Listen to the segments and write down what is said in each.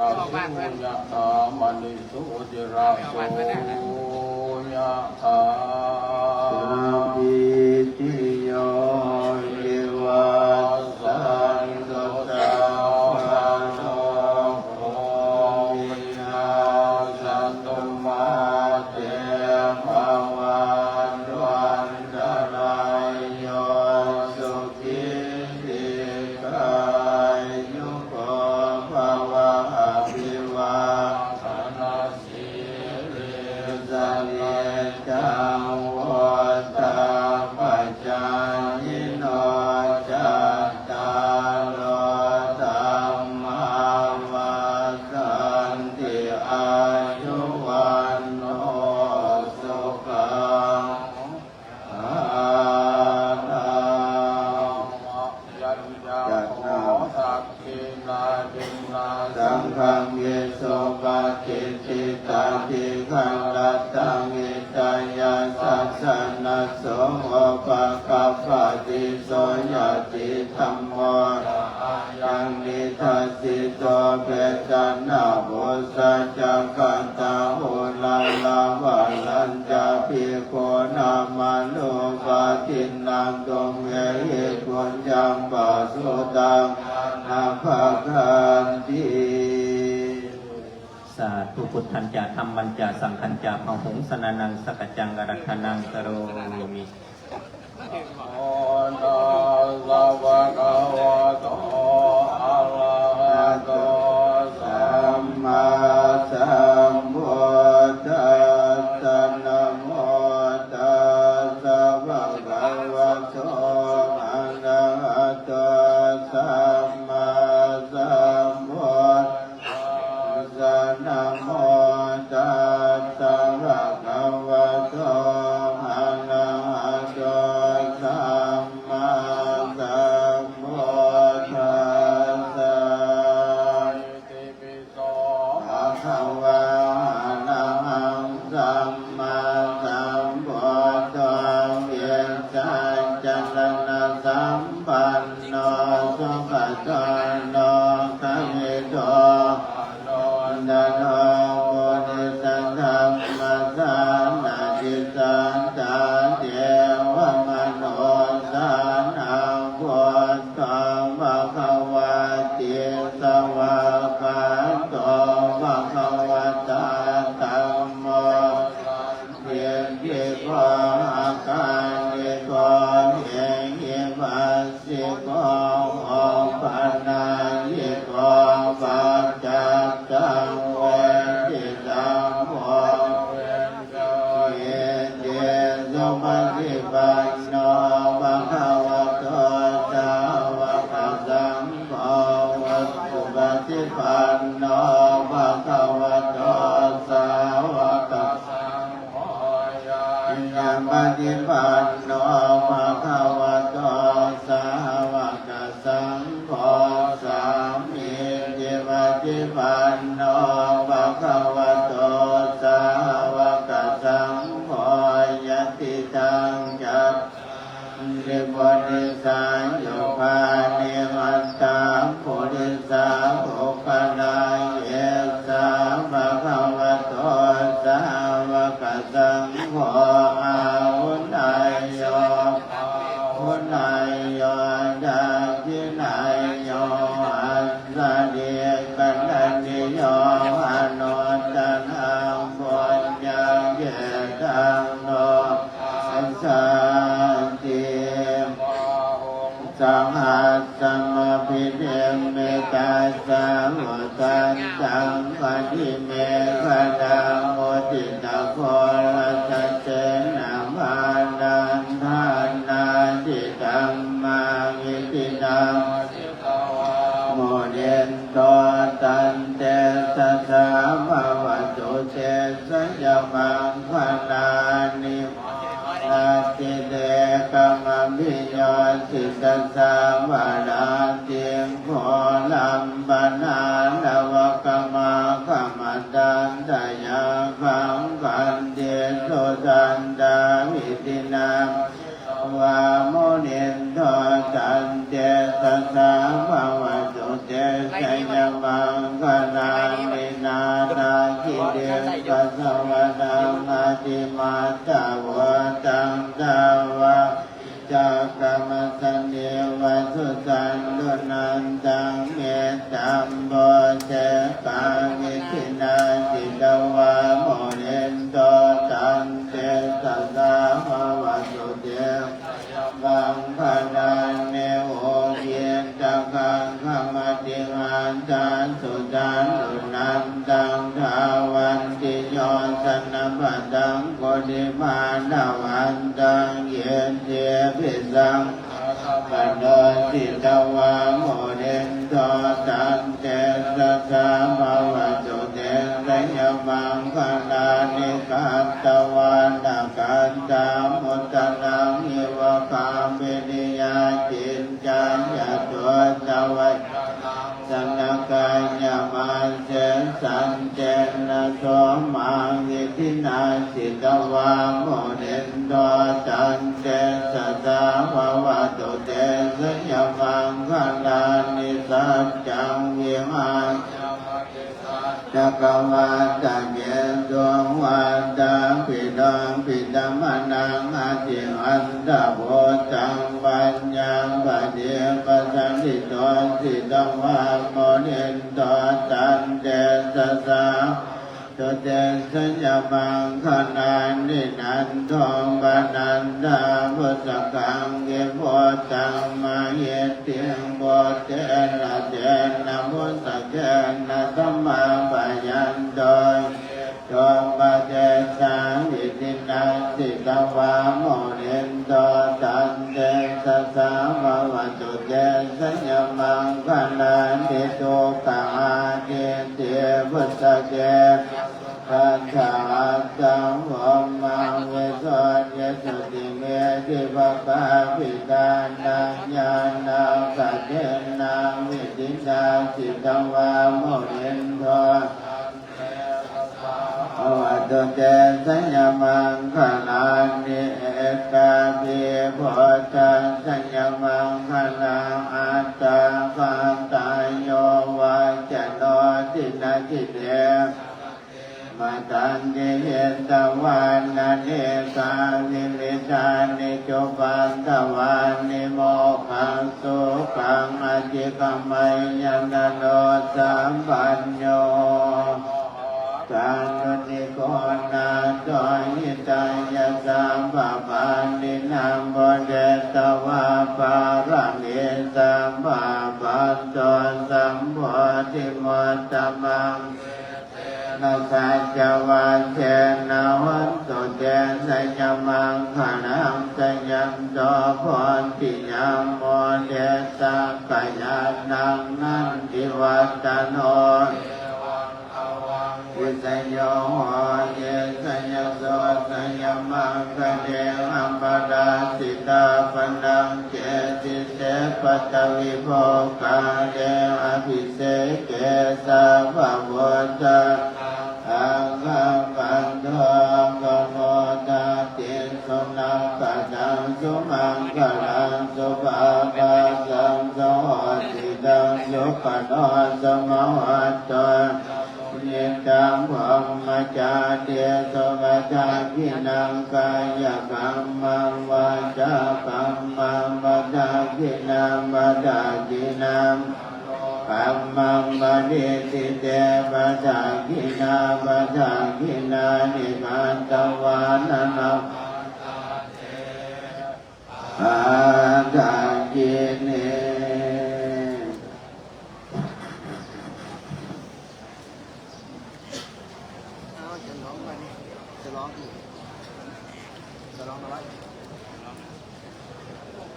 สุญะตามณิสุจิราโสยะถาสัพพิติโยวิวัชชันตุสัพพะโรโควินาศตุมาเตภวันวันตรายโยสุขิติกายุโกภวะอภิวาทนาสิริสเนจังวุฒาปัจจายโนจัตตารโอธรรมาวัฏันติอายุวันโนสุขังภาลังยัตนาสักขินาดินาสังฆังเยโสปะติติตาติขังรัตตังอิตายาสัสสนะโสปะกัปปติโสยติธัมโมยังนิทัสสิโตเปตนะโหสัจจกัตตาโหลาลาวะลัญจาภิกขุนามานุปาทินังตุมเหหิปุญญังปัสสุตังนาภคันติสาธุพุทธันจะธรรมันจะสังฆันจะพหุงสนานังสกัจจังกรัตนังกโรมิโอนาสาวะกวะโตอะระหะโตสัมมาสัมพุทธัสสะนะโมตัสสะภะคะวะโตอะระหะโตสัมมาสัมพุทธัสสะนะโมตัสสะภะคะวะโตอะระหะโตสัมมาสัมพุทธัสสะอิติปิโสภะคะวะอะระหังสัมมาสัมพุทโธเยสัจจะนะสัมปันโนสุขโตโนขมิโตโนนะโนปุริสธัมมัสสานาจิตังตาเทวมโนสานังพุทธังภะคะวะติสวากาโตภะคะวะตาธัมโมเพียงที่พออาการนิโกเพียงที่ปัสสิโกโอปันนายิโกปัจจัตตังเวทิตังโมเวเยเยสุปฏิปันโนภะคะวะโตสาวกสังโฆวัตถุปฏิปันโนภะคะวะโตสาวกสังโฆยังปฏิปันโนภะคะวะโตสาวกสังโฆสามีจิปฏิปันโนภะคะวะโตสาวกสังโฆยติตังจักริปุริสายุภานิมัตตาปุริสาภุคนาเยสาภะคะวะโตสาวกสังโฆอาหุนายโยหุนายโยดาจินายโยอัสสะเดกันตันติโยอนุตตนังปุญญังเยตังโนสัสสันติสังหัสสมภิเดเมตัสสะมุตันตังปฏิเมฆนังโมติตะโครัสเตนะมานันทานาติตัมมาวิตินังโมเดนโตตันเตสัสสะภวตุเตสัจจมังคลานินาติเดกัมมิโยติสัสสะวะดาติงโคลัมปนานวะกมาคัมตันตยาคังกันเดสุตันดาวิตินาวาโมนินโทจันเตสัสสะภวตุเตสัจจมังคลา ติมาตาวะตังตาวะจากกรรมสันเดวะสุสันตุนันตังเมตตัมโบเจกาวิทินาจิตวะโมเรนโตตันเตสัสสะภวะตุเตบังคณาเนโอเยตกังขมติมันตันสุตันตุนันตังทาวันติโยสันนปัตตังโกดิมานาวันตังเยเตภิสังปันโนติตวะโมเดนโตตันเตสัสสะภวะตุเตสัญญมังคณานิกัตตวานากันตามุตตะนังอิวะคาเมนิยาจินจัญญะตัวตวัยสันนกายญามาเจสันเจนะโสมังยิทินาสิตวะโมเดนโตตันเตสัสสะภวะตุเตสัญญมังคณานิสัจจังวิหารจักวาตะเยดวงวันตาปิดังปิดามานังอาทิอันตะโพตังปัญญาปะเดปัสสันติโตสิตวะโมเนนโตตันเตสัสสะตุเตสัญญมังคณานินันทองปนันดาพุทธกังเกโพตังมาเยติงโพเตนะเตนะพุทธเกนะธัมมาปะยันโตจงปะเจสังวิตินัสสิตวะโมเนนโตตันเตสัสสะภวะตุเตสัญญมังคณานิทุกขาเกเตพุทธเกปัญชาสังวมังเวสยสุติเมธิภกาภิตานังญาณังกัจเจนังวิตินาสิตวะโมเนนโตภวะตุเตสัญญมังคณานิเอกาภิโพตังสัญญมังคณาอัตตาคันตายโยวาจโนทินาทิเตมาตันเยเยตวานาเนกาวิลิตานิจุปันตวานิโมขังสุขังอจิกมัยยันโนสัมปัญโยการนุติโกนาโตหิตายะสัมปปานินังโมเดตวะปาระเมสัมปะปันโตสัมโพธิมัตตมังนาสัจวัจเจนะวันตุเตสัญญมังคณังสัญญัมโตพรติยัมโมเดสังขยานังนันติวัตโนวิสัยโยเยสัญญโสสัญญมังคเดหัมปดาสิตาปนังเจติเสปัตตวิโภคาเดอภิเสเกสะภะวะตาอังคัมปันโทกโมตาติสุนังกัจังสุมังคลังสุภาภาสังโสติตังสุขโนสมวัตโตนิจังพรหมจาเตสวัจาคินังกายกรรมังวาจากรรมังวัจาคินังวัจาคินังกัมมังบดิติเตวัจาคินาวัจาคินานิมันตวานังอาตาคิเน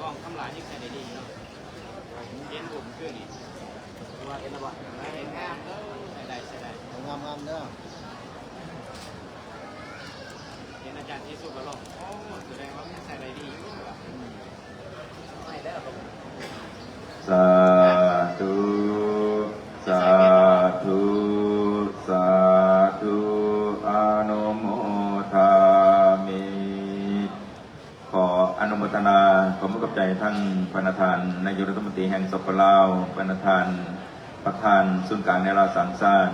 กล้องทำลายที่ใส่ได้ดีเนาะเย็นบุ๋มเครื่องนี่ว่าเป็นระบบเห็นงามเด้อใส่ได้งามเด้อเห็นอาจารย์ที่สุดก็ลองโอ้แสดงว่าใส่ได้ดีไม่ได้หรอก สาธุสาธุสาธุอนุโมทามิขออนุโมทนาขอมุขกับใจท่านประธานนายกรัฐมนตรีแห่งสปปลาวประธานศูนย์กลางในราชสังสาร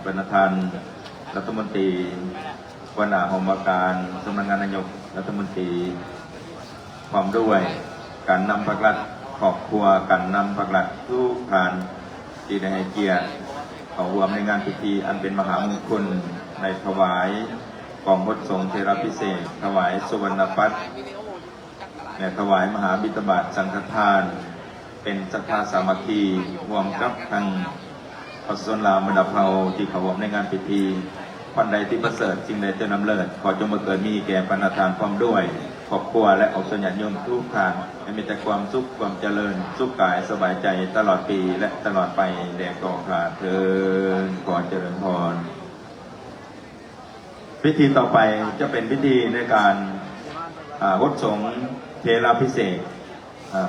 ประธานรัฐมนตรี หัวหน้าหอมการสำนักงานนายกรัฐมนตรีพร้อมด้วยการนำภาครัฐครอบครัวการนำภาครัฐทุกท่านที่ได้ให้เกียรติเข้าร่วมในงานพิธีอันเป็นมหามงคลในถวายกองพระสงฆ์เทระพิเศษถวายสุวรรณปัตรและถวายมหาบิณฑบาตสังฆทานเป็นศรัทธาสามัคคีรวมกับทางประชาชนลาวมณฑาที่เข้าร่วมในงานพิธีวันใดที่ประเสริฐสิ่งใดจะนำเลิศขอจงมาเกิดมีแก่ปณธานพร้อมด้วยครอบครัวและออกสัญญาณโยมทุกทางให้มีแต่ความสุขความเจริญสุขกายสบายใจตลอดปีและตลอดไปแด่กองขาเทินก่อนเจริญพรพิธีต่อไปจะเป็นพิธีในการวดสงฆ์เทระพิเศษ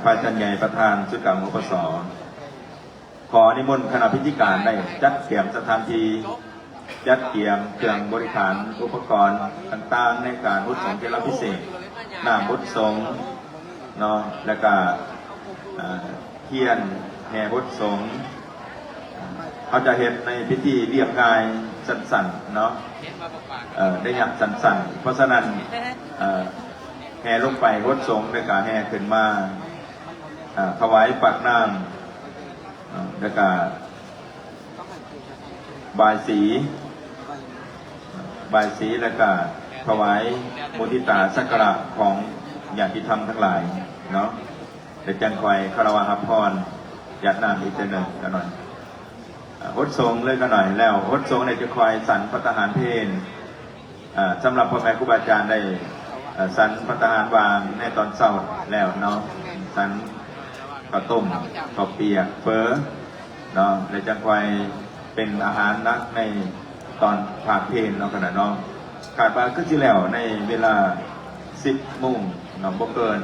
พระอาจารย์ใหญ่ประธานสุดกรรมอุปสรขอนิมนต์คณะพิธีการได้จัดเตรียมสถานที่จัดเตรียมเครื่องบริการอุปกรณ์ต่างๆในการวดสงฆ์เทระพิเศษหน้าวดสงฆ์เนาะแล้วก็เทียนแห่วดสงฆ์เขาจะเห็นในพิธีเรียบง่ายสั้นๆเนาะได้อย่างสั้นๆเพราะฉะนั้นแห่ลงไปวดสงฆ์ในการแห่ขึ้นมาถวายปากน้ำแล้วก็บายสีแล้วก็ถวายมุทิตาสักการะของญาติธรรมทั้งหลายเนาะเดี๋ยวจังคอยคารวะพรญาตินามอีกหนึ่งกันหน่อยฮดทรงเลยกันหน่อยแล้วฮดทรงเนี่ยจะคอยสั่นพระทหารเพลสำหรับพ่อแม่ครูบาอาจารย์ได้สั่นพระทหารวางในตอนเช้าแล้วเนาะสั่นข้าวต้มข้าวเปียกเฟอเนาะเลยจังคอยเป็นอาหารนักในตอนผากเพลเนาะขนาดน้องขาดมาขึ้นที่แล้วในเวลา10 โมงเนาะบ่เกิน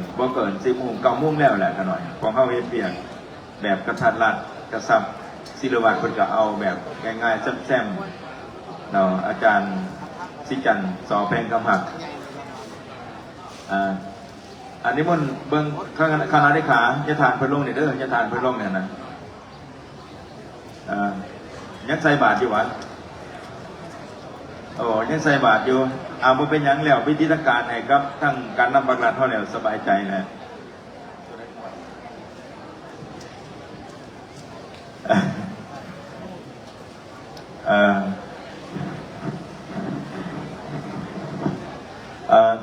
10 โมง9 โมงแล้วแหละกันหน่อยของเข้าเฮ็ดเปียกแบบกระทัดรัดกระซับศิลวัตรคนก็เอาแบบง่ายๆแซ่บๆเนาะอาจารย์สิจันทร์สอแพงกำหักอันนี้มันเบิ้งคณะเลขาจะทานเพิ่นลงเนี่ยเด้อจะทานเพิ่นลงเนี่ยนะยังใส่บาตรอยู่วะโอ้ยังใส่บาตรอยู่เอามาเป็นยังแล้วพิธีการให้ครับทั้งการนำบังรัดเท่าแล้วสบายใจนะ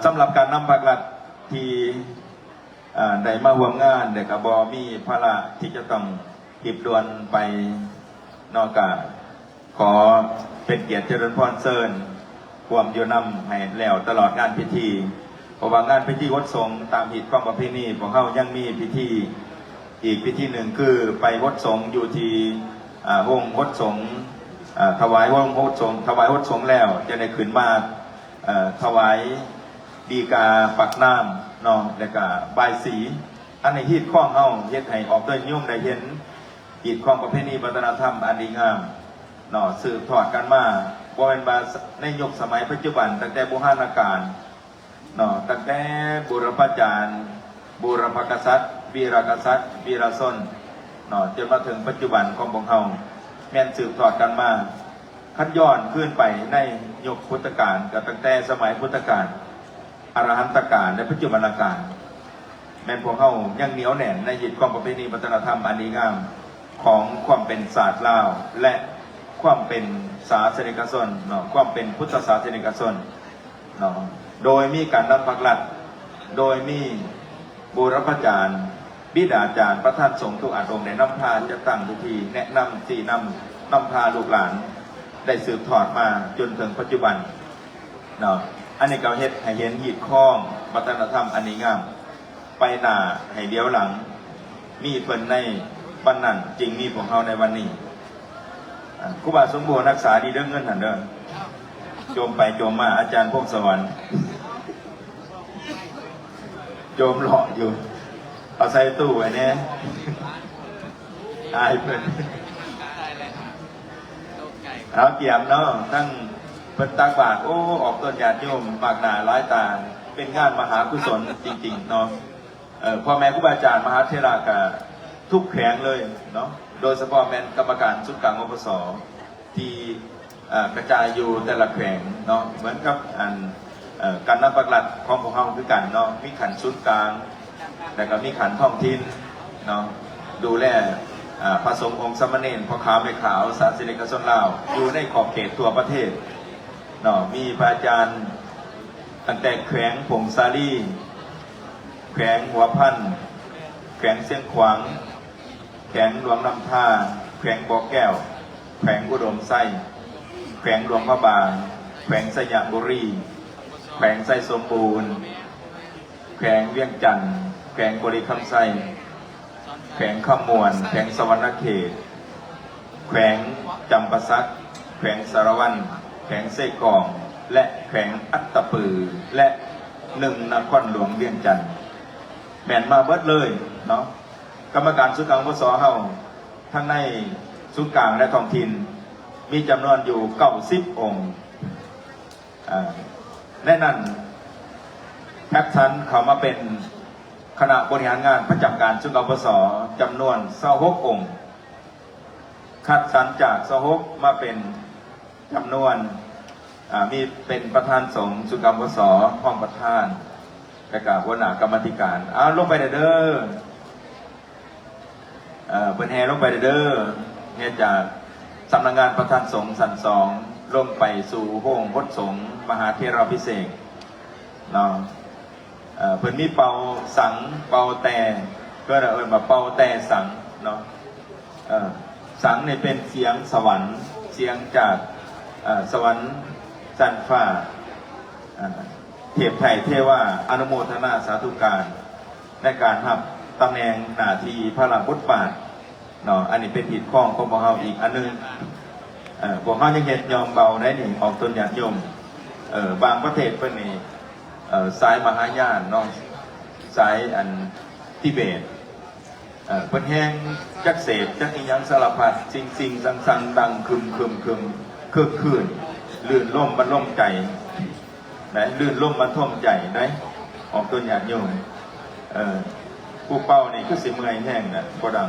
สำหรับการนำบังรัดที่ได้มาร่วมงานเด็กกับบอมีภาระที่จะต้องหีบด่วนไปนอกจากขอเป็นเกียรติเจริญพรเซินความโยนำให้แล้วตลอดงานพิธีเพราะว่างานพิธีวัดสงฆ์ตามหิตข้องประเพณีของเขายังมีพิธีอีกพิธีหนึ่งคือไปวัดสงฆ์อยู่ที่วงวัดสงฆ์ถวายวงวัดสงฆ์ถวายวัดสงฆ์แล้วจะได้ขึ้นมาถวายดีกาปักน้ำเนาะแล้วก็บายสีอันในฮีดข้องเฮาเฮ็ดให้ออกด้วยยุ่มได้เห็นฮีดข้องประเพณีวัฒนธรรมอันดีงามเนาะสืบทอดกันมาบ่เป็นมาในยุคสมัยปัจจุบันตั้งแต่โบราณกาลเนาะตั้งแต่บูรพาจารย์บูรพกษัตริย์วีรกษัตริย์วีรชนเนาะจนมาถึงปัจจุบันของพวกเฮาแม่นสืบทอดกันมาคัดย้อนขึ้นไปในยุคพุทธกาลก็ตั้งแต่สมัยพุทธกาลอรหันตกาลและปัจจุบันกาลแม่นพวกเขายังเหนียวแน่นในจิตความประเพณีวัฒนธรรมอันดีงามของความเป็นศาสตร์ลาวและความเป็นศาสนิกชนเนาะความเป็นพุทธศาสนิกชนเนาะโดยมีการรับปักหลักโดยมีบูรพาจารย์บิดาจารย์ประธานสงฆ์ทุกอาองค์ในน้ำพาจะตั้งพิธีแนะนำที่นำพาลูกหลานได้สืบทอดมาจนถึงปัจจุบันเนาะอันนี้ก็เฮ็ดให้เห็นหีดข้องวัฒนธรรมอันนี้งามไปหน้าให้เลี้ยวหลังมีเพิ่นในวันนั้นจริงมีของเขาในวันนี้ครูบาสมบูรณ์รักษาดีเรื่องเงินหันเด้อโจมไปโจมมาอาจารย์พงศวรรค์โจมหล่ออยู่เอาใส่ตู้ไว้เนี่ยอายเพิ่นเอาเกี่ยมเนาะทั้งเพิ่นตักบาตรโอ้ออกต้นญาติโยมปากหนาร้ายตาเป็นงานมหากุศลจริงๆเนาะพ่อแม่ครูบาอาจารย์มหาเถรากะทุกแขงเลยเนาะโดยเฉพาะแม่นกรรมการสุดกลางอปสที่ กระจายอยู่แต่ละแขวงเนาะเหมือนกับการนำปักหลักของพวกเราคือกันเนาะมีขันศูนย์กลางแต่ก็มีขันท้องถิ่นเนาะดูแลพระสงฆ์องค์สมณเณรพ่อขาวแม่ขาวศาสนิกชนลาวอยู่ในขอบเขตทั่วประเทศเนาะมีพระอาจารย์ตั้งแต่แขวงผงซาลีแขวงหัวพันแขวงเสียงขวางแขวงหลวงน้ำท่าแขวงบ่อแก้วแขวงอุดมไส้แขวงหลวงพระบางแขวงสยามบุรีแขวงไส้สมบูรณ์แขวงเวียงจันทร์แขวงบริคำไส้แขวงขมวนแขวงสวรรณเขตแขวงจำปาสักแขวงสารวันแขวงเสกองและแขวงอัตตปือและ1 นครหลวงเวียงจันทร์แม่นมาเบิดเลยเนาะกรรมการศูนย์กลางปสเฮาทั้งในศูนย์กลางและท้องถิ่นมีจำนวนอยู่90 องค์แน่นั้นแพ็กทันเขามาเป็นคณะบริหารงานประจำการศูนย์กลางปสจำนวน26 องค์คัดสรรจาก26มาเป็นจำนวนมีเป็นประธานสงฆ์ศูนย์กลางปสห้องประธานและกับหัวหน้ากรรมธิการลงไปเด้อเปิดแห่ลงไปเด้อเนี่ยจากสำนักงานประธานสงฆ์สันสองลงไปสู่ห้องพจน์สงฆ์มหาเทราภิเษกเนาะเพิ่นมีเป่าสังเป่าแต่ก็เอิ้นว่าเป่าแต่สังเนาะสังเนี่ยเป็นเสียงสวรรค์เสียงจากสวรรค์จันฟ้าเทพไทยเทว่าอนุโมทนาสาธุการในการทำตำแหน่งหน้าที่พระราชบทบาทเนาะอันนี้เป็นผิดข้องของพวกเราอีกอันนึงพวกเรายังเห็นยอมเบาได้หนึ่งออกตนญาติโยมบางประเทศเพิ่นนี่สายมหายานเนาะสายทิเบตเพิ่นแห้งจักเสพจักอีหยังสารพัดสิ่งสังดังคึมคืนลื่นล่มบรรล่มใจนะลื่นล่มบรรท่มใจนะออกตนญาติโยมผู้เป้านี่คือสิเมื่อยแห้งนะก็ดัง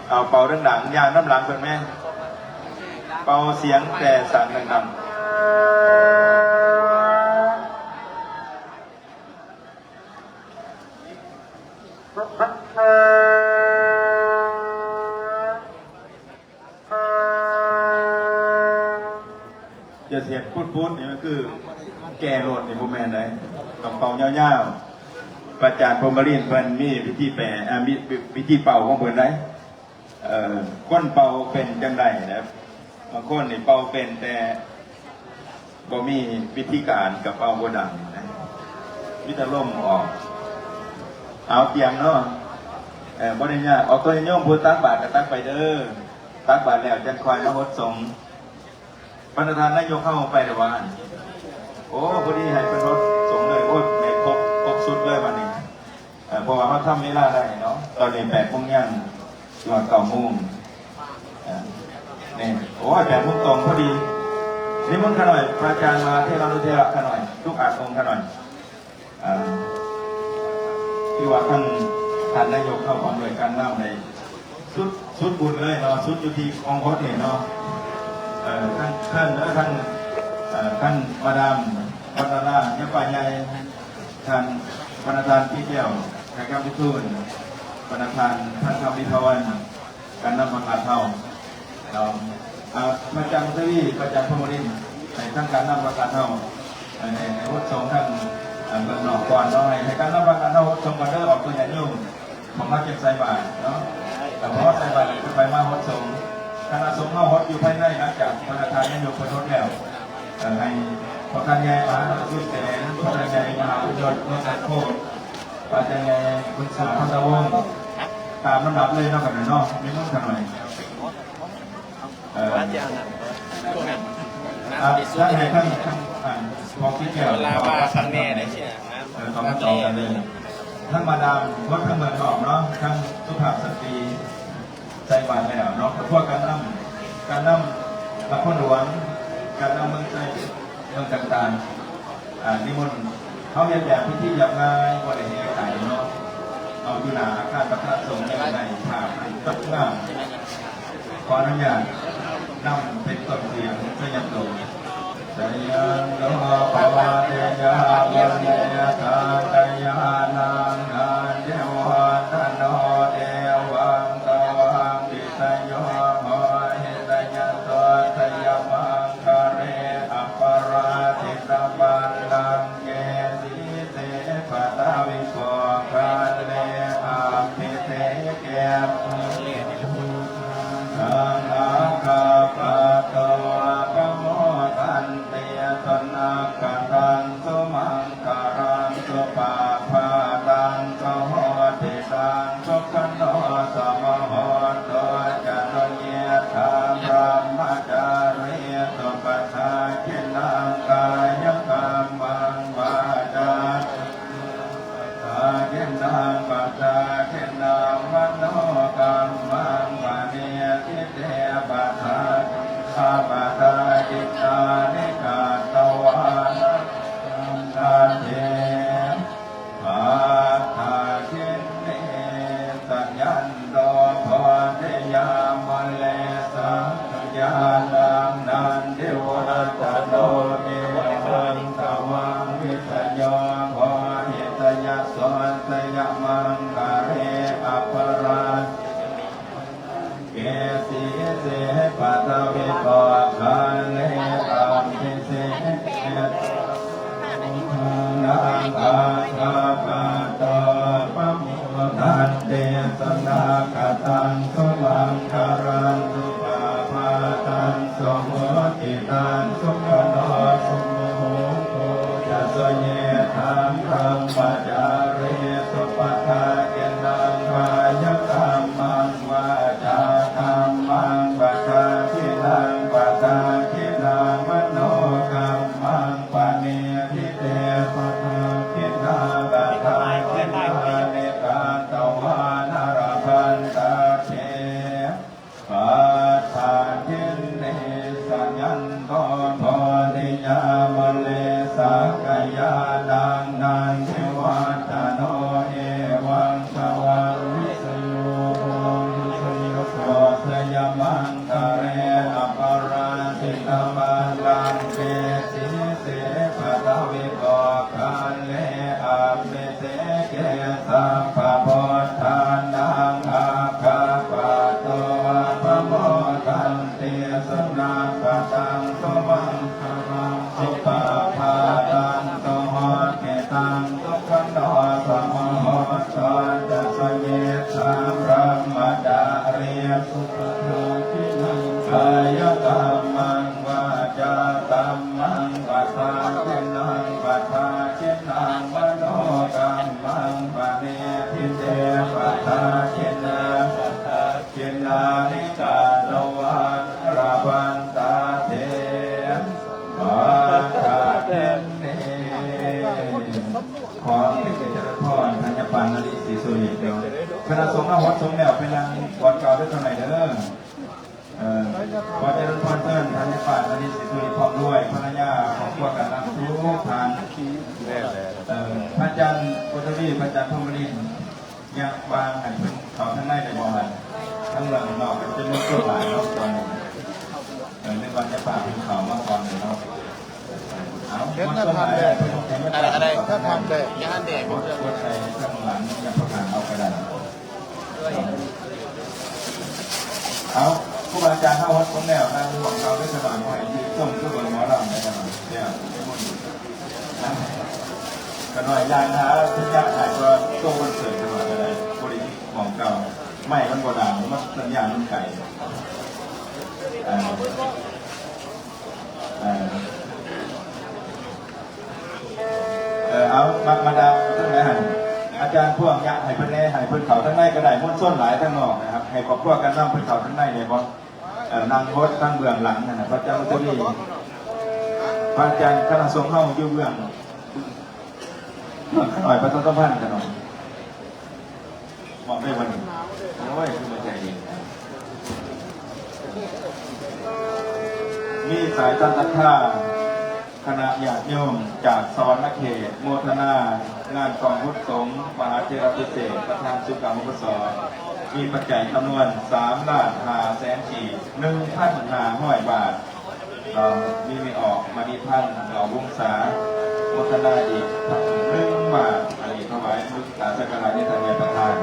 เอาเป่าดังๆยางน้ำหลังเป็นแม่เป่าเสียงแต่สั่งดังจะเสียงพูดนี่มันคือแก่โหลดในพวกแม่ไหนต้องเป่ายาวๆประจานพรหมรินทร์เพิ่นมีวิธีแปลมีวิธีเป่าของเพิ่นไหนก้นเป่าเป็นจังไรนะครับบางคนนี่เป่าเป็นแต่บ่มีวิธีการกับเป่าบ่ดังนะวิธีล่มออกเอาเตียงเนาะบ่ได้ยากออกตัวโยมพูดตักบาตรก็ตักไปเด้อตักบาตรแล้วจังคอยมาฮดสงฆ์ประธานนายกเข้าไปแต่ว่าโอ้พอดีให้เป็นรถสงฆ์เลยโอ้ในครบสุดเลยวันนี้เพราะว่าเขาทำเวลาได้เนาะตอนนี้8 โมงยังตัว9 โมงนี่โอ้ย8 โมงตรงพอดีนี่มึงขน่อยพระอาจารย์มาเทรานุเทระขน่อยทุกอาองค์ขน่อยที่ว่าท่านนายกเข้าของโดยการเล่าในสุดบุญเลยเนาะสุดอยู่ที่องค์พจน์เนาะท่านมาดามวัฒนาเนี่ยป่าใหญ่ท่านประธานพี่เจ้าแขกรับทูตประธานท่านคำวิทวันการนำมาขาเท่าประจำที่ประจำพมรินในทั้งการนำมาขาเท่าในรถสองท่านเมืองหนองก่อนเนาะในการนำมาขาเท่าชมกันเด้อออกตัวใหญ่ยุ่งของนักเก็บใส่บาตรเนาะแต่เพราะใส่บาตรไปมาฮดสงคณะสงฆ์เข้าฮดอยู่ภายในหลังจากประธานนายกประทดแล้วให้ประธานใหญ่มหาวิทยาลัยประธานใหญ่มหาวิทยาลัยเมืองโคกประธานใหญ่คุณสุพัฒนวงศ์ตามลำดับเลยเนาะกันเนาะไม่ต้องทำอะไรท่านไหนท่านบอกที่เกี่ยวลาบาคันแน่ได้ใช่ไหมต้องต่อกันเลยทั้งมาดามวัดทั้งเมืองหอมเนาะทั้งสุภาพสตรีใจบานแล้วเนาะพวกการนำละครหลวงการนำเมืองใจเมืองต่างๆนิมนต์เขาเรียนแบบพิธียับง่ายวันไหนไก่เนาะเอาอยู่หนาอาคารประทับทรงในภาพต ตักงามขออนุญาตนำเป็นต้นเสียงสยันโตสยังโลภวะเตยะวันเนยทานตยานังนันเทวันทโนเทวังตวังปิตโยโหหิตยันโตสยมังคาเรอัปปราทิตบัลลังเกสีเตปะตาวิโกกาเลอาภิเตเกสังฆาคาปะโตปะโมทันเตสนักกตังสุมังการังสุปาภาตังสโหติตังสุขันโนสมโหตุจันเยธามรามจารีสุปทาคินังกายกรรมังวาจาตาคินังปัจจาคินังมโนกรรมังวาเนติเตปัฏฐาข้าพเจ้าจิตตานิกาตวานาเทปัฏฐาคินเนสัญญันโดพเทยามเลสังญาลังนันเทวะโตเอวังตวังวิสยโหหิตยะสนสยมังคาเรอัปปราเกสีเสปัตวิโกคาเลอัมพิเสนังอาคาปะโตปะโมทันเตสนาคตังสุมังคารังสุปาปาตังสมโหติตังสุขโนสุโมโหจะสเยธามธรรมจารีสุปทาเกนังกายกรรมังวาจากรรมังปัจจาทินังปัจจาทินังมโนกรรมังปะเนทิเตปัฏฐาทินาปัฏฐาทินาเนกาตวานารพันตาเทปัฏฐาทินเนสัญญันโตโพธิยามเลสักกายานังนันเทวัตโนเอวังสวังวิสโยโหวิสโยโสสยมังคาเรอัปปราสิตบัลลังเกสีเสปะตาวิโกคาเลอัปเมเตเกสัมภะโพธานังอาคาปะโตปะโมทันเตสนาคตังสุมังคารังสุปาภาตังสโหติตังสุขันโนสมโหตุจัสเยธามรัมมจารีสุปทาคินังกายกรรมังวาจากรรมังปัฏฐาคินังปัฏฐาคินังมโนกรรมังปะเนทิเตปัฏฐาคินังปัฏฐาคินานิกาโนวาราพันตาเทปัฏฐาคินเนขอให้เจริญพรธัญปานนริศรีสุริเดียวคณะสงฆ์วัดสงฆ์แล้วเป็นนางวัดเก่าได้เท่าไหร่เด้อขอเจริญพรเพื่อนธัญปานนริศรีสุริพร้อมด้วยภรรยาของพวกกันรับทุกทานพระอาจารย์พุทธวีพระอาจารย์พมรินยักวางให้เป็นเขาทั้งในในบ่อหันทั้งหลังนอกจะมีตัวหลายรอบก่อนในวันจะป่าเป็นเขามาก่อนเลยเนาะเช่นถ้าทำได้อะไรถ้าทำได้ย่านเด็กผมจะว่าใครข้างหลังจะประกาศเอากระดาษเอาผู้อาจารย์เข้าวัดตรงแนวนั่งห่วงเราได้สบายหน่อยยืนต้มก็บนหมอลำได้สบายเนี่ยกันหน่อยยางนะที่ยากหายก็ตัวคนเสริมสบายอะไรบริของเก่าไม่มันโบราณมันสัญญาณมันไก่เอามาดามทั้งหลายหันอาจารย์พวกยักษ์ให้เพื่อนแน่ให้เพื่อนเขาทั้งในก็ได้มุ่นส้นหลายทั้งนอกนะครับให้ครอบครัวกันนั่งเพื่อนเขาทั้งในเลยเพราะนั่งโพสตั้งเบื้องหลังนะพระเจ้าตุลีพระอาจารย์คณะสงฆ์เข้าอยู่เบื้องหน่อยพระต้นต้นพันกันหน่อยบอกได้วันนี้โอ้ยคือมันใจดีมีสายตันตะท่าคณะญาติโยมจากสวรรค์เขตโมทนางานกองพุทธสงฆ์มหาเทรพิเศษประธานสุกามุปสร มีปัจจัยจำนวน3,500,000 บาทเรามีไม่ออกมาดีพันเราวงศาโมทนาอีก1 บาทอันนี้เข้าไว้มุตาสักการะที่ทางในประธาน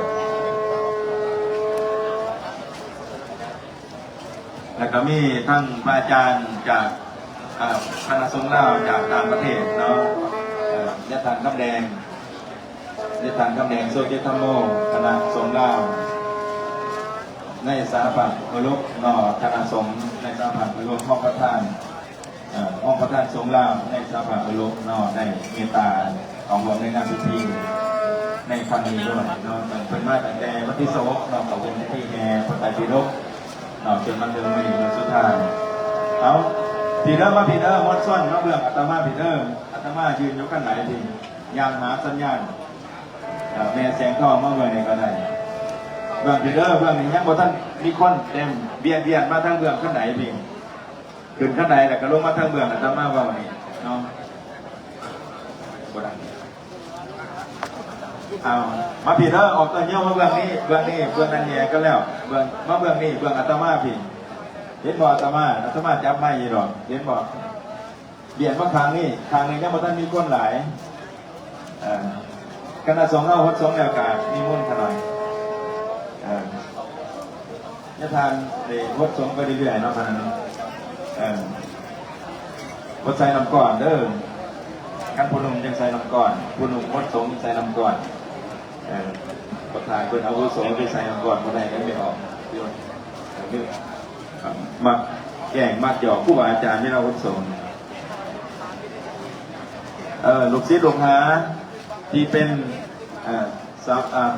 แล้วก็มีทั้งพระอาจารย์จากคณะสงฆ์ลาวจากต่างประเทศเนาะยะทานคำแดงโซเจธรรมโมคณะสงฆ์ลาวในสาพันธ์มรุกนอคณะสงฆ์ในสาพันธ์มรุกห้องประธานสงฆ์ลาวในสาพันธ์มรุกนอได้เมตตาของรวมในงานพิธีในครั้งนี้ด้วยเนาะเป็นมาตั้งแต่วันที่2นอของวงที่แห่พระไตรปิฎกจนมันถึงวันสุดท้ายเอาพีเดอร์มาพีเดอร์มดส่วนมาเบื้องอัตมาพีเดอร์อัตมายืนยกกันไหนทียางหาสัญญาณแม่แสงทองมาเบื้องนี้ก็ได้เบื้องพีเดอร์เบื้องนี้ยังบ่ท่านมีคนเต็มเบียดมาทางเบื้องข้างไหนพี่ขึ้นข้างไหนแต่ก็ลงมาทางเบื้องอัตมาว่าวันนี้เนาะบ่ได้เอามาพีเดอร์ออกตัวเงี้ยวมาเบื้องนี้เบื้องนั้นแย่ก็แล้วเบื้องมาเบื้องนี้เบื้องอัตมาพี่เห็นบ่อัตมาจับไม่ยีดอกเห็นบ่เบียดมาครั้งนี้ยังบ่ท่านมีคนหลายคณะสงฆ์เอาวัดสงฆ์แล้วกามีมุ่นขน่อยยะทานวัดสงฆ์ไปเรื่อยๆเนาะพันวัดใส่ลำก่อนเด้อขั้นผู้หนุ่มยังใส่ลำก่อนผู้หนุ่มวัดสงฆ์ใส่ลำก่อนประธานเป็นอาวุโสไปใส่ลำก่อนคนใดก็ไม่ออกมักแก่งมักหยอกผู้บาอาจารย์ไม่เอาวัดสงฆ์ลูกศิษย์ลูกหาที่เป็น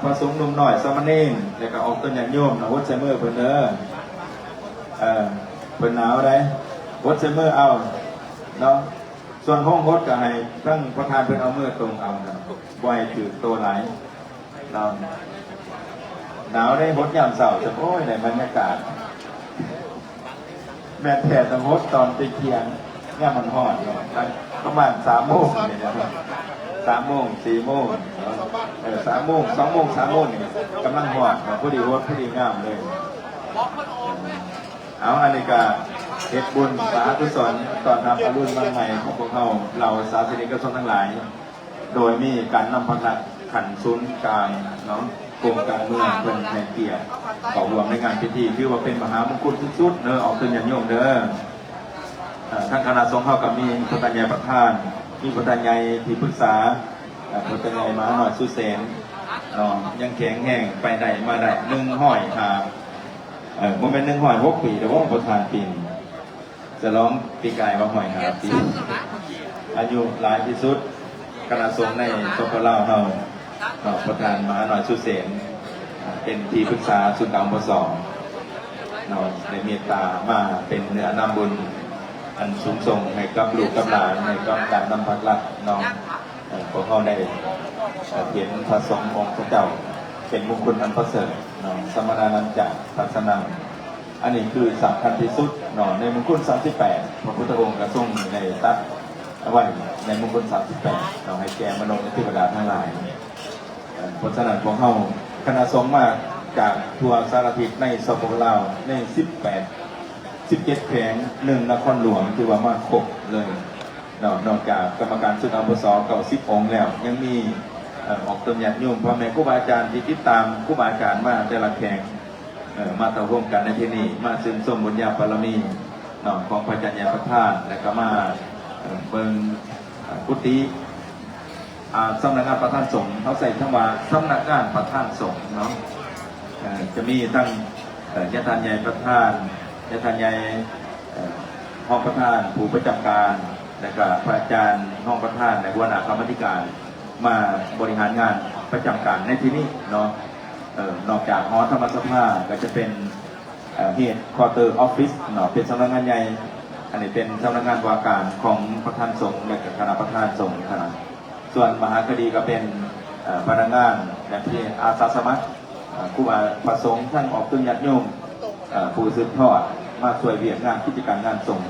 พระสงฆ์หนุ่มหน่อยสามเณรแล้วก็ออกต้นยันโยมนะวัดไซเมอร์เพิ่นเด้อเพิ่นหนาวได้วัดไซเมอร์เอาเนาะส่วนห้องวัดก็ให้ทั้งประธานเพิ่นเอามือตรงเอานะไว้ถือตัวไหลเราหนาวได้วัดยามเสาร์จะโอ้ยในบรรยากาศแม่แผ่ตะวัดตอนไปเที่ยงเนี่ยมันหอดเนาะประมาณ3 โมงเนี่ยนะครับ3 โมง 4 โมง3 โมง 2 โมง 3 โมงนี่กำลังหอดพอดีวัดพอดีงามเลยเอาอันนี้ก็เฮ็ดบุญสาธุสนตอนรับอรุณใหม่ของพวกเราศาสนิกชนทั้งหลายโดยมีการนำพระขันศูนย์กลางเนาะกรมการเมืองเป็นแห่งเกียรติเข้ารวมในงานพิธีคือว่าเป็นมหามงคลสุดๆเด้อออกเป็นยันโยมเด้อทางคณะสงฆ์เขากับมีพระตัญญาประธานมีพระตัญญาที่ปรึกษาพระตัญญามาหน่อยสุเสนยังแข็งแห้งไปได้มาได้100 ครับมันเป็น106 ปีแต่ว่าประธานปีจะร้องปีกายว่า105 ปีอายุหลายที่สุดคณะสงฆ์ในสปปลาวเฮาประธานมาหน่อยสุเสนเป็นที่ปรึกษาสุนทรปสในเมตตามาเป็นเนื้อนำบุญอันสูงส่งให้กับลูกกับหลานในการนำพักรักน้องพวกเขาได้เห็นพระสงฆ์องค์พระเจ้าเป็นมงคลอันประเสริฐสมณานันจะทัศนังอันนี้คือสำคัญที่สุดในมงคล38พระพุทธองค์กระทรงในตัดเอาไว้ในมงคล38ให้แก่มโนเทวดาทั้งหลายเพราะฉะนั้นพวกเขาคณะสงฆ์มาจากทั่วสารทิศในสปปลาวใน17 แผง1 นครหลวงที่ว่ามาครบเลยนอกจากกรรมการสุนทรปส90 องค์แล้วยังมีออกตนญาติโยมพ่อแม่ครูบาอาจารย์ที่ติดตามครูบาอาจารย์มาแต่ละแข่งมาต่อร่วมกันในที่นี้มาซึมสมบุญญาบารมีของพระอาจารย์ญาประธานและก็มาเบิ่งกุฏิสำนักงานประธานสงฆ์เขาใส่ทั้งว่าสำนักงานประธานสงฆ์เนาะจะมีทั้งญาติใหญ่ประธานญาติใหญ่ห้องประธานผู้ประจำการและก็พระอาจารย์ห้องประธานในหัวหน้ากรรมธิการมาบริหารงานประจำการในที่นี้เนาะนอกจากหอธรรมสภาก็จะเป็นHead Quarter Office เป็นสำนักงานใหญ่อันนี้เป็นสำนักงานว่าการของประธานสงฆ์และคณะประธานสงฆ์ครับส่วนมหาคดีก็เป็นพนักงานและที่อาสาสมัครครูบาประสงค์ท่านออกตุ้ญญาติโยมผู้สืบทอดมาช่วยเวียนงานกิจการงานสงฆ์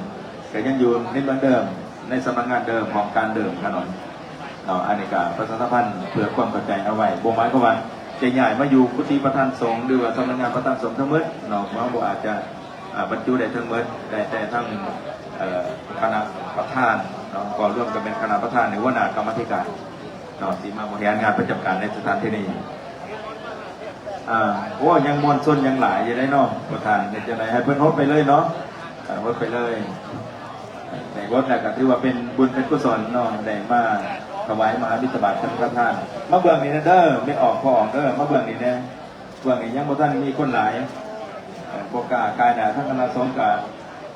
แต่ยังอยู่ในเดิมในสำนักงานเดิมของการเดิมขนมอันนี้ก็ประชาสัมพันธ์เพื่อความเข้าใจเอาไว้บ่หมายก็ว่า จะใหญ่มาอยู่กุฏิประธานสงฆ์หรือว่าสำนักงานประธานสงฆ์ทั้งหมดเนาะว่าบ่อาจจะบรรจุได้ทั้งหมดได้แต่ทั้งคณะประธานเนาะก็ร่วมกันเป็นคณะประธานในหัวหน้ากรรมธิการเนาะที่มาบริหารงานประจำการในสถานที่นี้โอ้ยังมวลชนยังหลายอยู่ได้เนาะประธานจะไหนให้เพิ่นฮดไปเลยเนาะฮดไปเลยแต่ฮดแหละก็ถือว่าเป็นบุญเป็นกุศลเนาะได้มาถวายมหาบิณฑบาตท่านประธานมาเบื้องนี้นะเด้อไม่ออกพอออกเด้อมาเบื้องนี้เนี่ยเบื้องนี้ยังบ่ท่านมีคนหลายโปกากายหนาทั้งคณะสงฆ์กับ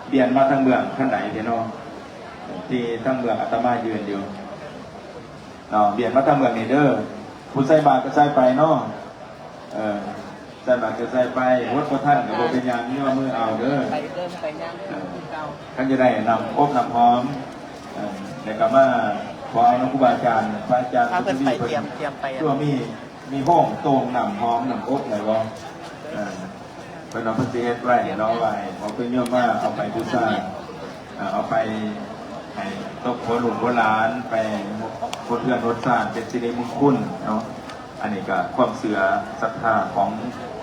เบียนมาทั้งเมืองข้างไหนเนาะที่ทั้งเมืองอาตมายืนอยู่เนาะเบียนมาทั้งเมืองนี่เด้อผู้ใส่บาตรก็ใส่ไปเนาะใส่บาตรก็ใส่ไปวัดพระท่านกับโบเป็นยางนี่ว่ามือเอาเด้อไปเดินไปย่างเก่าท่านจะได้นำอบนำพร้อมในกรรมาขอเอาน้องครูบาอาจารย์พระอาจารย์ทุกท่านเตรียมไปตัวมีห้องโต่งนำพร้อมนำอบไหนวะเป็นน้องพันธุ์เอสไว้น้องไว้เอาไปเยอะมากเอาไปบูชาเอาไปให้ตกหัวหลุมหัวล้านไปพดเพื่อนรถสร้างเป็นสิริมงคลเนาะอันนี้ก็ความเสือศรัทธาข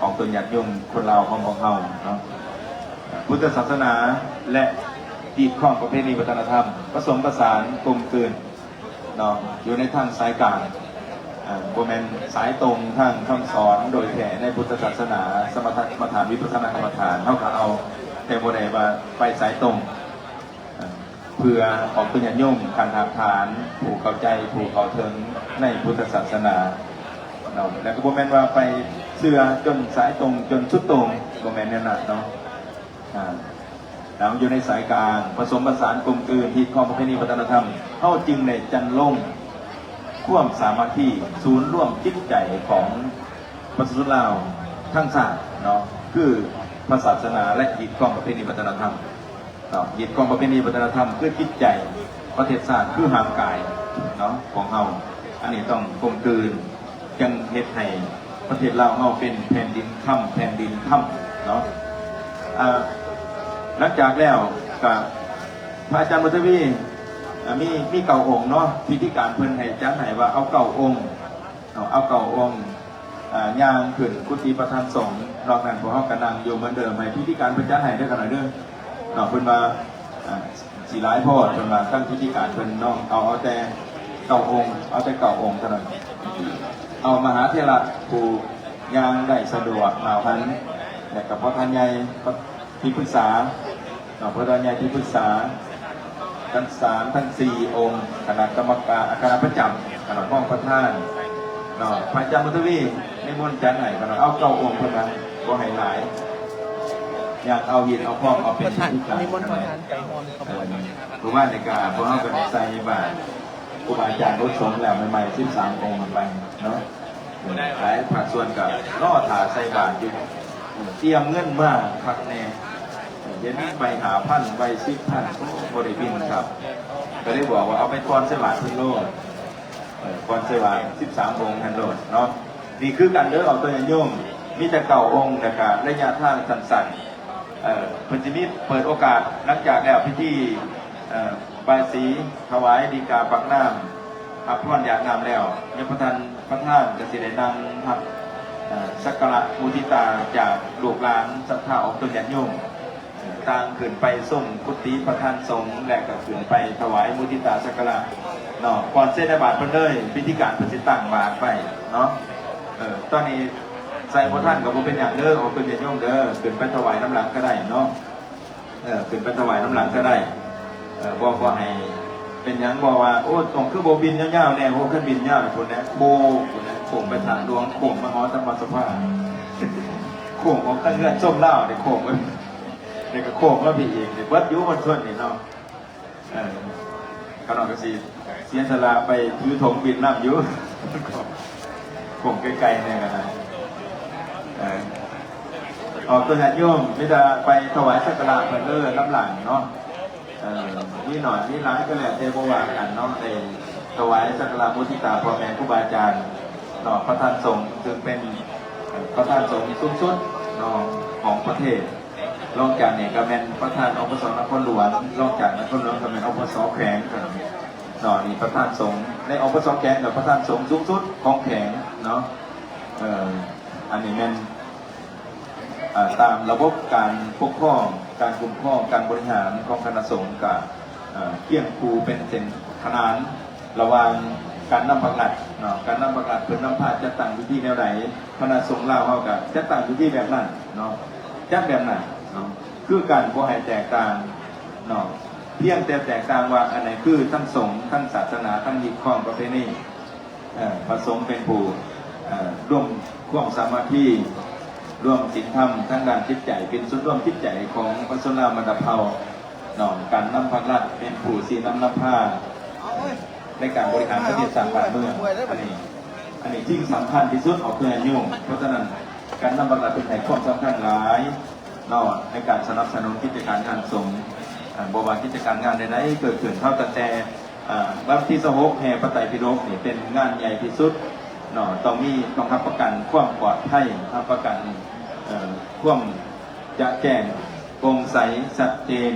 องตัวญาติโยมคนเราของเราเนาะพุทธศาสนาและดีดข้องประเพณีวัฒนธรรมผสมผสานกลมกลืนเนาะอยู่ในทางสายกลางโบแมนสายตรงทางคำสอนโดยแผ่ในพุทธศาสนาสมถะกรรมฐานวิปัสสนากรรมฐานเท่ากับเอาแต่โบได้มาไปสายตรงเพื่อของตัวญาติโยมการหาฐานผู้เข้าใจผู้เข้าถึงในพุทธศาสนาเนาะแล้วก็โบแมนว่าไปเสื่อจนสายตรงจนสุดตรงโบแมนเนี่ยนะเนาะเราอยู่ในสายกลางผสมผสานกลมกลืนที่ข้อประเพณีวัฒนธรรมเข้าจึงในจันลงร่วมสามัคคีศูนย์ร่วมจิตใจของประชาชนลาวทั้งชาติเนาะคือพระศาสนาและยึดข้อประเพณีวัฒนธรรมเนาะยึดข้อประเพณีวัฒนธรรมคือจิตใจประเทศชาติคือหางกายเนาะของเราอันนี้ต้องกลมกลืนจังเฮ็ดให้ประเทศลาวเราเป็นแผ่นดินถ้ำแผ่นดินถ้ำเนาะหลังจากแล้วกับพระอาจารย์มุทวีมีเก่าองค์เนาะพิธีการเพิ่นให้จัดให้ว่าเอาเก่าองค์ย่างขึ้นกุฏิประธานสงฆ์นอกนั้นพวกเขากระนังอยู่เหมือนเดิมให้พิธีการเพิ่นจัดให้ได้ขนาดเด้อเนาะเพิ่นมาสีหลายพ่อเพิ่นมาตั้งพิธีการเพิ่นน้องเอาแต่เก่าองค์เท่านั้นเอามหาเถระผู้ย่างได้สะดวกมาพันและกับพระท่านใหญ่ที่ปรึกษาพระท่านใหญ่ที่ปรึกษาทั้ง3ทั้ง4องค์คณะกรรมการคณะประจำคณะป้องประธานเนาะพระอาจารย์มุทวีในมณฑลจันทร์ไหนก็เอาเก้าองค์เท่านั้นก็ให้หลายอยากเอาหินเอาพร้อมเอาเป็นที่การในมณฑลจันทร์ไปมณฑลเพราะว่าในการพวกเขาเป็นใส่บาตรครูบาอาจารย์รถสงฆ์แล้วใหม่ๆ13องค์ไปเนาะหลายภาคส่วนกับล่อถาใส่บาตรอยู่เตรียมเงินมากพักแน่เดี๋ยวนี้ไปหาพันไป10,000บริบินครับก็ได้บอกว่าเอาไปก่อนสวาสดิ์โลดก่อนสวาสดิ์13องค์ทันโลดเนาะนี่คือการเลือกเอาตัวโยมมีแต่เก่าองค์นะครับระยะทางสั้นๆเพิ่นจะมีเปิดโอกาสหลังจากแล้วพิธีบายสีถวายดีกาปักน้ำอัพพรอยากน้ำแล้วยังประธานจะสิได้นำครับสักการะมุทิตาจากลูกหลานศรัทธาของตัวโยมต่างขึ้นไปส่งกุฏิประธานสงฆ์และก็ขึ้นไปถวายมุทิตาสักการะเนาะก่อนเส้นบาทเพิ่นเลยพิธีการเพิ่นสิตั้งบาทไปเนาะตอนนี้ใส่พระท่านกับผมเป็นอย่างเด้อเอาเป็นอย่างโยมเด้อขึ้นไปถวายน้ำหลังก็ได้เนาะขึ้นไปถวายน้ำหลังก็ได้บอกว่าให้เป็นอย่างบอกว่าโอ้ตรงคือโบบินยาวๆเนี่ยโบขึ้นบินยาวคนนี้โบคนนี้โขงไปทางดวงโขงมาฮอตมาสภาโขงของตั้งเงื่อนส้มเล่าเด็กโขงเด็กก็โขงแล้วพี่อีกเด็กวัดยุมันส่วนนี่เนาะขนมกระสีเสียสละไปถือถงบินน้ำยุโขงไกลๆเนี่ยกันนะออกตัวญาติโยมไม่ได้ไปถวายสักการะเพื่อน้ำหลังเนาะนี่หน่อยนี่ร้ายก็แหละเทโบวากันเนาะถวายสักการะมุทิตาพ่อแม่ครูบาอาจารย์เนาะพระท่านสงฆ์จึงเป็นพระท่านสงฆ์สูงสุดเนาะของประเทศรองจากเนี่ยก็เป็นพระท่านอปสนครหลวงรองจากนครหลวงก็เป็นอปสแขวงเนาะนี่พระท่านสงฆ์ในอปสแขวงกับพระท่านสงฆ์สูงสุดของแขวงเนาะ อันนี้เป็นตามระบบการปกครองการคุ้มครองการบริหารของคณะสงฆ์กับเกี่ยงครูเป็นเส้นขนานระหว่างการนำประกาศเนาะการนำประกาศเพื่อนำพาจัดตั้งพิธีแนวไหนคณะสงฆ์ลาวเขากับจัดตั้งพิธีแบบนั้นเนาะจัดแบบนั้นเนาะคือการบ่ให้แตกต่างเนาะเพียงแต่แตกต่างว่าอันไหนคือทั้งสงฆ์ทั้งศาสนาทั้งยึดครองประเพณีพระสงฆ์เป็นผู้ร่วมความสามัคคีร่วมศีลธรรมทั้งด้านจิตใจเป็นส่วนร่วมจิตใจของพระสงฆ์ลาวมันดาเผาเนาะการนำพระราชเป็นผู้สีนำผ้าในการบริหารประเทศชาติบ้านเมืองอันนี้ที่สำคัญที่สุดของเพื่อนโยมเพราะฉะนั้นการนำพระราชเป็นไถ่ความสำคัญหลายเนาะในการสนับสนุนกิจการงานสงฆ์บวรกิจการงานใดๆเกิดขึ้นเท่าแต่วันที่16แห่พระไตรปิฎกนี่เป็นงานใหญ่ที่สุดเนาะต้องรับประกันความปลอดภัยรับประกันความจะแจ้งโปร่งใสชัดเจน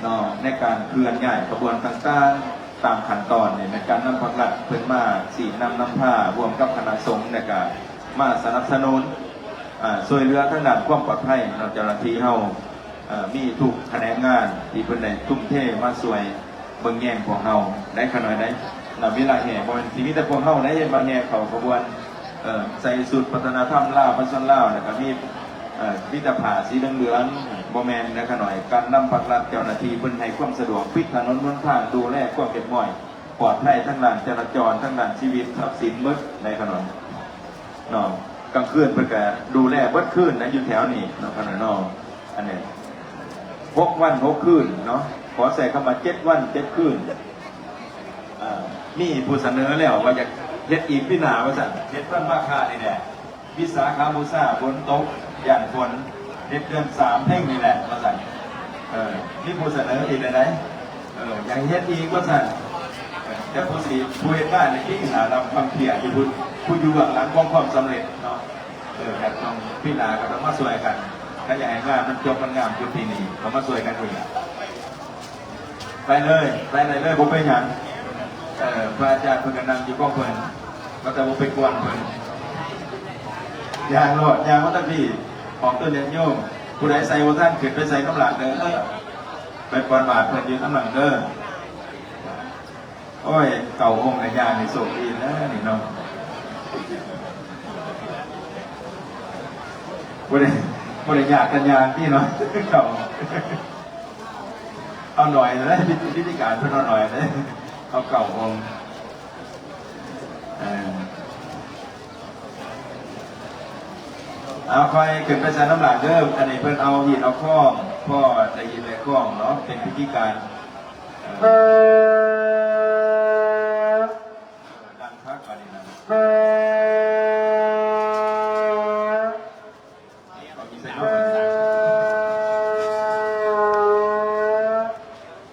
เนาะในการเคลื่อนย้ายกระบวนต่างๆตามขั้นตอนในการนำพระราชเพิ่นมาสีน้ำผ้ารวมกับคณะสงฆ์ในการมาสนับสนุนช่วยเหลือทั้งด้านความปลอดภัยเราเจ้าหน้าที่เฮามีทุกแผนงงานที่เพิ่นได้ทุ่มเทมาช่วยเบิ่งแย่งของเฮาได้ขนาดใดเวลาแห่บ่เป็นสิมีแต่พวกเฮาได้มาแห่เข้ากระบวนใส่สุดพัฒนธรรมลาวพัฒนลาวแล้วก็มีพิธภัณฑ์สีเหลืองๆบ่แม่นนะขน่อยการนำภาครัฐเจ้าหน้าที่เพิ่นให้ความสะดวกปิดถนนบนทางดูแลความเรียบร้อยปลอดภัยทั้งด้านจราจรทั้งด้านชีวิตทรัพย์สินหมดในขน่อยเนาะกลางคืนเพิ่นก็ดูแลเบิดคืนนะอยู่แถวนี้เนาะขน่อยเนาะอันนี้6 วัน 6 คืนเนาะขอใส่เข้ามา7 วัน 7 คืนมีผู้เสนอแล้วว่าจะเฮ็ดอีกพี่นาว่าสั่นเฮ็ดต้นมาคานี่แหละวิสาขาบูชาฝนตกย่านฝนเฮ็ดเดือน3เพ่งนี่แหละว่าสั่นมีผู้เสนออีกเลยอย่างเฮ็ดอีกว่าสั่นแต่ผู้เฮ็ดบ้านในที่หาเราความเพียรอยู่ผู้อยู่เบื้องหลังของความสำเร็จเนาะแต่ต้องพี่นาก็ต้องมาช่วยกันถ้าอยากให้งานมันจบมันงามจุดที่นี่ต้องมาช่วยกันเองไปเลยผมไปหยังพระอาจารย์เพิ่นกำลังอยู่ก็เพิ่นก็แต่ว่าไปกวนเพิ่นยางรอดยางวัตถุของตัวเรียนโยมผู้ใดใส่วัตถุขึ้นไปใส่น้ำหลังเด้อไปกวนบาทเพิ่นยืนน้ำหลังเด้อโอ้ยเก่าองค์ในยางนี่โศกดีนะนี่น้องผู้ใดอยากกันยางที่เนาะเก่าเอาหน่อยนะพิธีการเพิ่นเอาหน่อยนะเอาเก่าองค์เอาคอยขึ้นไปใส่น้ำหลังเด้ออันนี้เพิ่นเอาหินเอาข้องพ่อได้ยินเลยข้องเนาะเป็นพิธีการดังคักอันนี้นะเอากินใส่น้ำมัน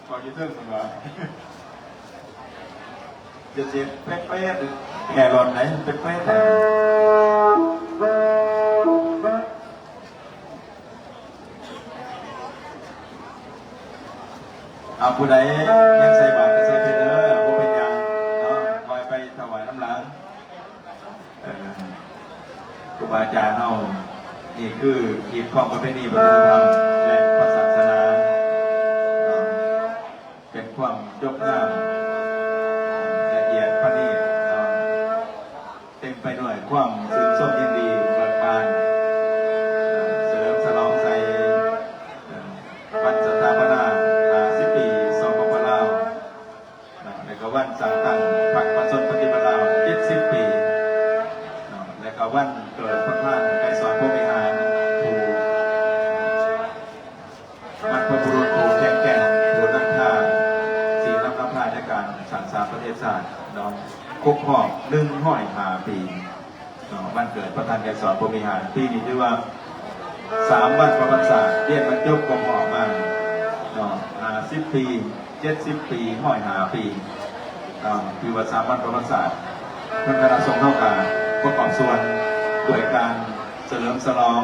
พอยิ่งเพิ่มขึ้นมาจะเสียเป๊ะๆแห่หลอดไหนเป๊ะๆเอาผู้ใดยังใส่บาตรก็ใส่ไปเด้อผู้เป็นยังเนาะคอยไปถวายน้ำล้างครูบาอาจารย์เอานี่คือขีดของประเพณีวัฒนธรรมและพระศาสนาเป็นความยกย่องละเอียดพระณีตเต็มไปด้วยความซึ้งสมยินดีเบิกบานเฉลิมฉลองใส่วันสถาปนา10 ปีสปป.ลาวและก็วันสร้างตั้งพรรคประชาชนปฏิบัติลาว70 ปีและก็วันเกิดพระพานไกรสอนผู้บริหารผู้บรรพบุรุษผู้แข็งแกร่งผู้นักฆ่าสีน้ำน้ำพายในการสานสร้างประเทศชาติครบรอบ105 ปีวันเกิดพระท่านไกรสอนผู้บริหารปีนี้ถือว่า3 วันประวัติศาสตร์เรียนบรรจบกองออกมา50 ปี70 ปี105 ปีคือว่า3 วันประวัติศาสตร์ทางคณะสงฆ์เท่ากันประกอบส่วนด้วยการเฉลิมฉลอง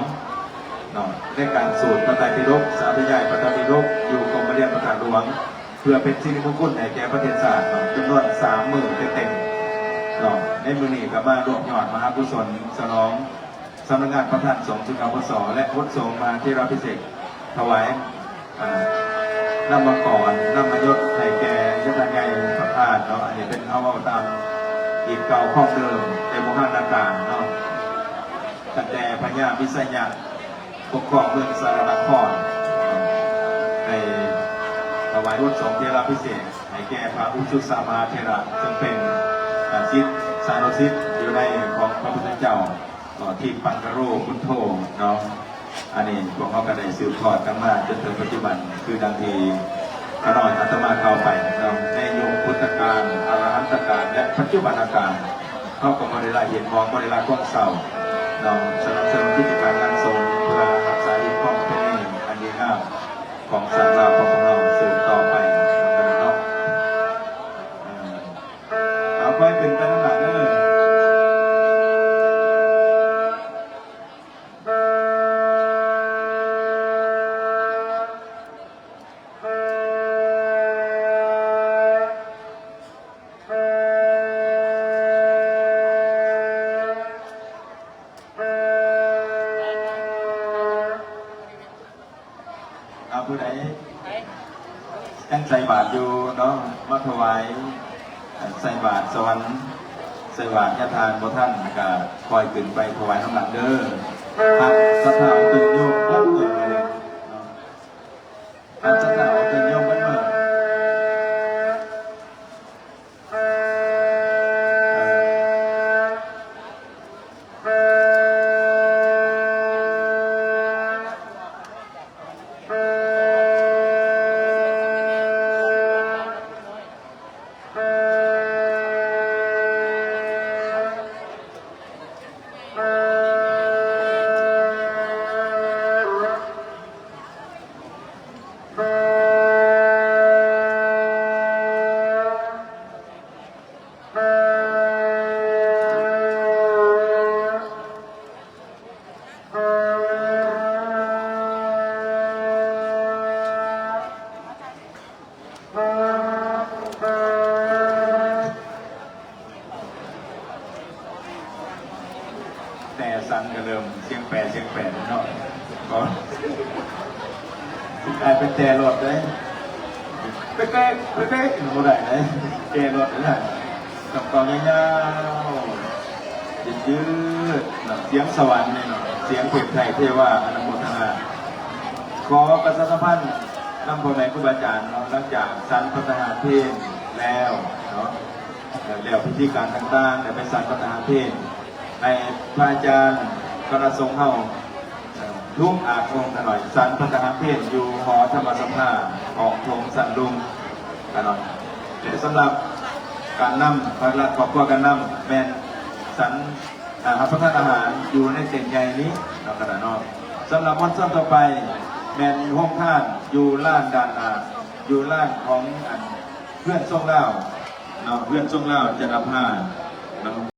ในการสูตรพระไตรปิฎกสาธยายพระไตรปิฎกอยู่กรมเรียนประกาศหลวงเพื่อเป็นสิริมงคลแก่ประเทศชาติจำนวน3 มื้อเต็ม เนาะในมือนี้ก็มารวบยอดมหากุศลสนองสำนักงานประธานสงฆ์จุฬาภรณ์และพุทธสงฆ์มาที่รับพิเศษถวายนำมาก่อนนำมายศไทยแก่ยศไงประธานเนาะอันนี้เป็นเอาตามอีกเก่าข้องเดิมในโมหนาการเนาะตั้งแต่พญาวิสัยญาปกครองเมืองสารนครในถวายรถสงฆ์เทราพิเศษให้แก่พระอุชุสามาเทระซึ่งเป็นศิษย์สานุศิษย์อยู่ในของพระพุทธเจ้าที่ปังกะโรพุทโธเนาะอันนี้พวกเขาก็ได้สืบทอดกันมาจนถึงปัจจุบันคือดังที่ขน้อยอาตมาเข้าไปเนาะในยุคพุทธกาลอรหันตกาลและปัจจุบันกาลเขาก็บริลาเห็นมองบริลากว้างเศร้าเราสนับสนุนกิจการงานทรงเพื่อรักษาอีกข้องเพลงอันดีงามของสารเราของเราสืบต่อไปเนาะเอาไปเป็นไปทั้งหลายเลยผู้ใดยังใส่บาตรอยู่เนาะมาถวายใส่บาตรสวรรค์ใส่บาตรยาทานบ่ท่านก็คอยขึ้นไปถวายน้ำหนักเด้อครับสถาตึงโยมบ้านเมืองเลยครับสถาตึงโยมบ้านเมืองแต่สันก็เริ่มเสียงแปรเนาะก็กลายเป็นแต่รถเลยเป๊ะโมได้เลยแต่รถเลยกับกองยาวๆยืดเสียงสวรรค์เนี่ยเนาะเสียงเทพไทยเทว่าอนุโมทนาขอประชาสัมพันธ์นำพ่อแม่ครูบาอาจารย์เนาะหลังจากสันพระทหารเพลงแล้วเนาะแล้วพิธีการต่างๆแต่ไปสันพระทหารเพลงในพระอาจารย์กระทรงเข้าลุงอาคงหน่อยสันพระทหารเพศอยู่หอธรรมสภาของทงสันลุงกันหน่อยแต่สำหรับการนำพระราชครอบครัวการนำแมนสันพระทหารอยู่ในเส้นใหญ่นี้เราขนาดนอกสำหรับวันซ้ำต่อไปแมนห้องท่านอยู่ล้านด้านอยู่ล้านของเพื่อนทรงเล่าเนาะเพื่อนทรงเล่าจะนำผ้า